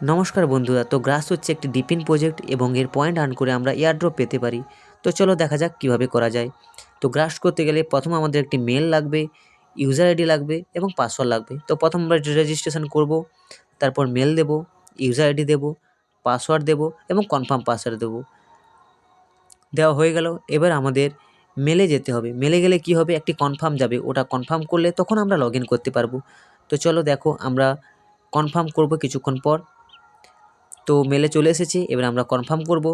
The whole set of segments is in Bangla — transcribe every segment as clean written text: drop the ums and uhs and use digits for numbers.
নমস্কার বন্ধুরা, তো গ্রাস হচ্ছে একটি ডিপিন প্রজেক্ট এবং এর পয়েন্ট আর্ন করে আমরা এয়ারড্রপ পেতে পারি। তো চলো দেখা যাক কিভাবে করা যায়। তো গ্রাস করতে গেলে প্রথম আমাদের একটি মেল লাগবে, ইউজার আইডি লাগবে এবং পাসওয়ার্ড লাগবে। তো প্রথম আমরা রেজিস্ট্রেশন করব, তারপর মেল দেব, ইউজার আইডি দেব, পাসওয়ার্ড দেব এবং কনফার্ম পাসওয়ার্ড দেব। দেওয়া হয়ে গেল। এবার আমাদের মেলে যেতে হবে। মেলে গেলে কি হবে, একটি কনফার্ম যাবে, ওটা কনফার্ম করলে তখন আমরা লগ ইন করতে পারবো। তো চলো দেখো, আমরা কনফার্ম করব কিছুক্ষণ পর। তো মেলে চলে এসেছে, এবার আমরা কনফার্ম করব।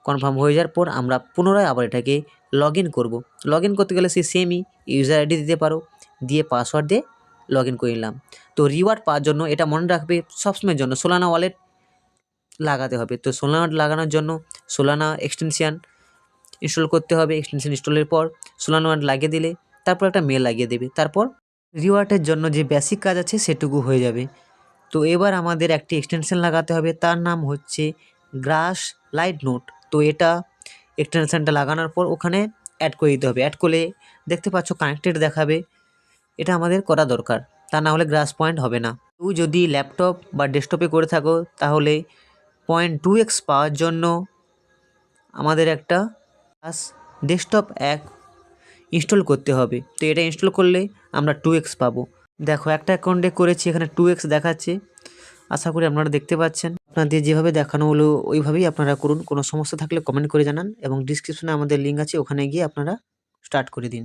কনফার্ম হয়ে যাওয়ার পর আমরা পুনরায় আবার এটাকে লগ ইন করবো। লগ ইন করতে গেলে সেই সেমই ইউজার আইডি দিতে পারো, দিয়ে পাসওয়ার্ড দিয়ে লগ ইন করে নিলাম। তো রিওয়ার্ড পাওয়ার জন্য এটা মনে রাখবে সবসময়ের জন্য সোলানা ওয়ালেট লাগাতে হবে। তো সোলানা লাগানোর জন্য সোলানা এক্সটেনশন ইনস্টল করতে হবে। এক্সটেনশন ইনস্টলের পর সোলানা ওয়ালেট লাগিয়ে দিলে তারপর একটা মেল লাগিয়ে দেবে, তারপর রিওয়ার্ডের জন্য যে বেসিক কাজ আছে সেটুকু হয়ে যাবে। তো এবার আমাদের একটি এক্সটেনশন লাগাতে হবে, তার নাম হচ্ছে গ্রাস লাইট নোট। তো এটা এক্সটেনশনটা লাগানোর পর ওখানে অ্যাড করে দিতে হবে। অ্যাড করলে দেখতে পাচ্ছ কানেক্টেড দেখাবে, এটা আমাদের করা দরকার, তা না হলে গ্রাস পয়েন্ট হবে না। তুমি যদি ল্যাপটপ বা ডেস্কটপে করে থাকো তাহলে 0.2x পাওয়ার জন্য আমাদের একটা গ্রাস ডেস্কটপ অ্যাপ ইনস্টল করতে হবে। তো এটা ইনস্টল করলে আমরা 2x পাবো। দেখো, একটা অ্যাকাউন্টে করেছি, এখানে 2x দেখাচ্ছে। আশা করি আপনারা দেখতে পাচ্ছেন। আপনাদের যেভাবে দেখানো হলো ওইভাবেই আপনারা করুন। কোনো সমস্যা থাকলে কমেন্ট করে জানান এবং ডিসক্রিপশনে আমাদের লিঙ্ক আছে, ওখানে গিয়ে আপনারা স্টার্ট করে দিন।